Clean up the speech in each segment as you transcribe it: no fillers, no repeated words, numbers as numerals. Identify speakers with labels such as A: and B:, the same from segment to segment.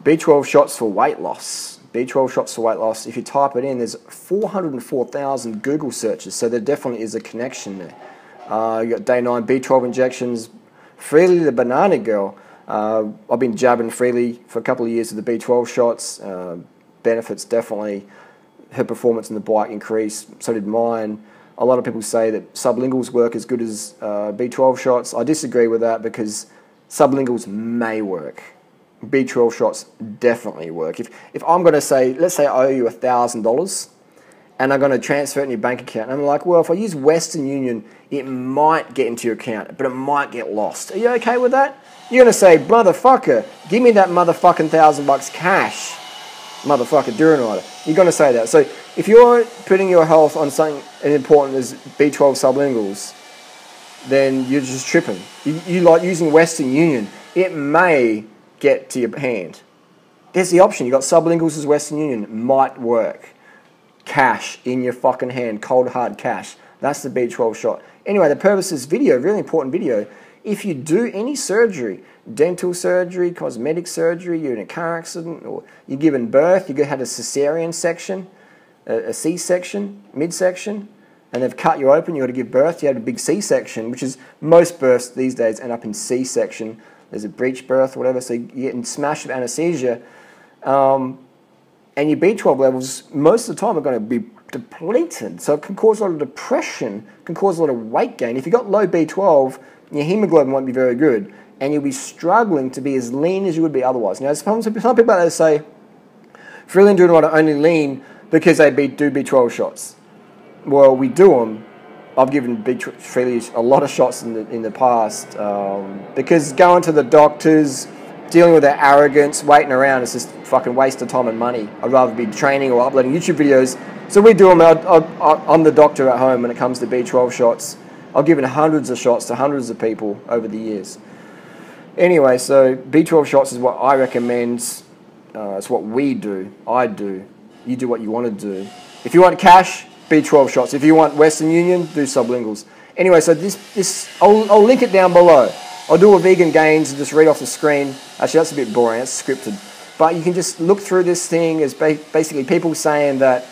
A: B12 shots for weight loss. B12 shots for weight loss. If you type it in, there's 404,000 Google searches, so there definitely is a connection there. You got day 9 B12 injections. Freelee, the banana girl. I've been jabbing Freelee for a couple of years with the B12 shots. Benefits definitely. Her performance in the bike increased. So did mine. A lot of people say that sublinguals work as good as B12 shots. I disagree with that because sublinguals may work. B12 shots definitely work. If I'm going to say, let's say I owe you $1,000 and I'm going to transfer it in your bank account, and I'm like, well, if I use Western Union, it might get into your account, but it might get lost. Are you okay with that? You're going to say, motherfucker, give me that motherfucking $1,000 cash. Motherfucker, during order. You're going to say that. So if you're putting your health on something as important as B12 sublinguals, then you're just tripping. You like using Western Union. It may get to your hand. There's the option. You got sublinguals as Western Union. Might work. Cash in your fucking hand. Cold hard cash. That's the B12 shot. Anyway, the purpose of this video, really important video, if you do any surgery, dental surgery, cosmetic surgery, you're in a car accident, or you're giving birth, you had a cesarean section, a C-section, midsection, and they've cut you open, you got to give birth, you had a big C-section, which is most births these days end up in C-section. There's a breech birth or whatever, so you're getting smashed with anesthesia. And your B12 levels, most of the time, are going to be depleted. So it can cause a lot of depression, can cause a lot of weight gain. If you've got low B12, your hemoglobin won't be very good, and you'll be struggling to be as lean as you would be otherwise. Now, some people out there say, Freelee and Doing only lean because they do B12 shots. Well, we do them. I've given Freelee a lot of shots in the past because going to the doctors, dealing with their arrogance, waiting around, it's just fucking waste of time and money. I'd rather be training or uploading YouTube videos. So we do them. I'm the doctor at home when it comes to B12 shots. I've given hundreds of shots to hundreds of people over the years. Anyway, so B12 shots is what I recommend. It's what we do. I do. You do what you want to do. If you want cash, B12 shots. If you want Western Union, do sublinguals. Anyway, so I'll link it down below. I'll do a vegan gains and just read off the screen. Actually, that's a bit boring. That's scripted. But you can just look through this thing as basically people saying that,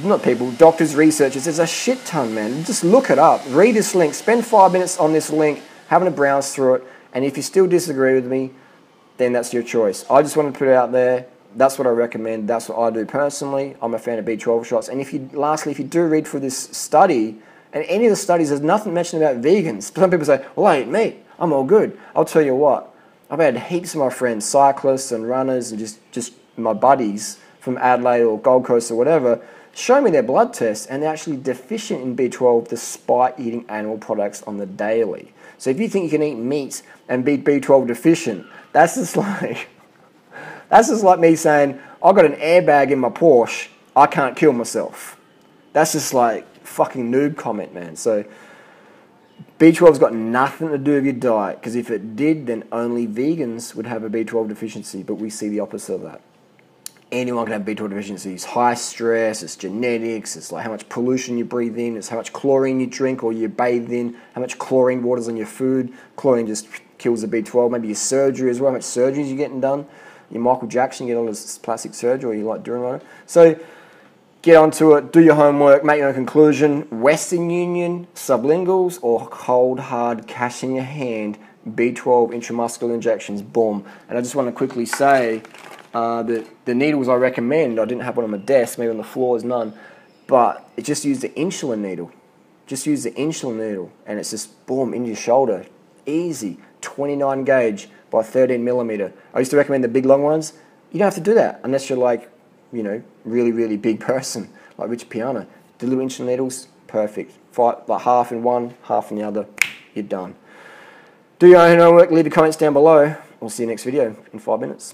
A: not people, doctors, researchers, there's a shit ton, man. Just look it up. Read this link. Spend 5 minutes on this link, having a browse through it. And if you still disagree with me, then that's your choice. I just want to put it out there. That's what I recommend. That's what I do personally. I'm a fan of B12 shots. And lastly, if you do read through this study, and any of the studies, there's nothing mentioned about vegans. Some people say, well, I eat meat. I'm all good. I'll tell you what. I've had heaps of my friends, cyclists and runners, and just my buddies from Adelaide or Gold Coast or whatever, show me their blood tests, and they're actually deficient in B12 despite eating animal products on the daily. So if you think you can eat meat and be B12 deficient, that's just like me saying, I've got an airbag in my Porsche, I can't kill myself. That's just like fucking noob comment, man. So B12's got nothing to do with your diet, because if it did, then only vegans would have a B12 deficiency, but we see the opposite of that. Anyone can have B12 deficiency. It's high stress, it's genetics, it's like how much pollution you breathe in, it's how much chlorine you drink or you bathe in, how much chlorine water's on your food. Chlorine just kills the B12. Maybe your surgery as well, how much surgeries you're getting done. Your Michael Jackson, you get all this plastic surgery, or you like doing it. So get onto it, do your homework, make your own conclusion. Western Union, sublinguals, or cold hard cash in your hand, B12 intramuscular injections, boom. And I just want to quickly say, the needles I recommend, I didn't have one on my desk, maybe on the floor is none, but it just used the insulin needle. Just use the insulin needle, and it's just boom, in your shoulder. Easy, 29 gauge by 13 millimeter. I used to recommend the big long ones. You don't have to do that unless you're like, you know, really, really big person, like Rich Piana. The little insulin needles, perfect. Like half in one, half in the other, you're done. Do your own homework, leave your comments down below. We'll see you next video in 5 minutes.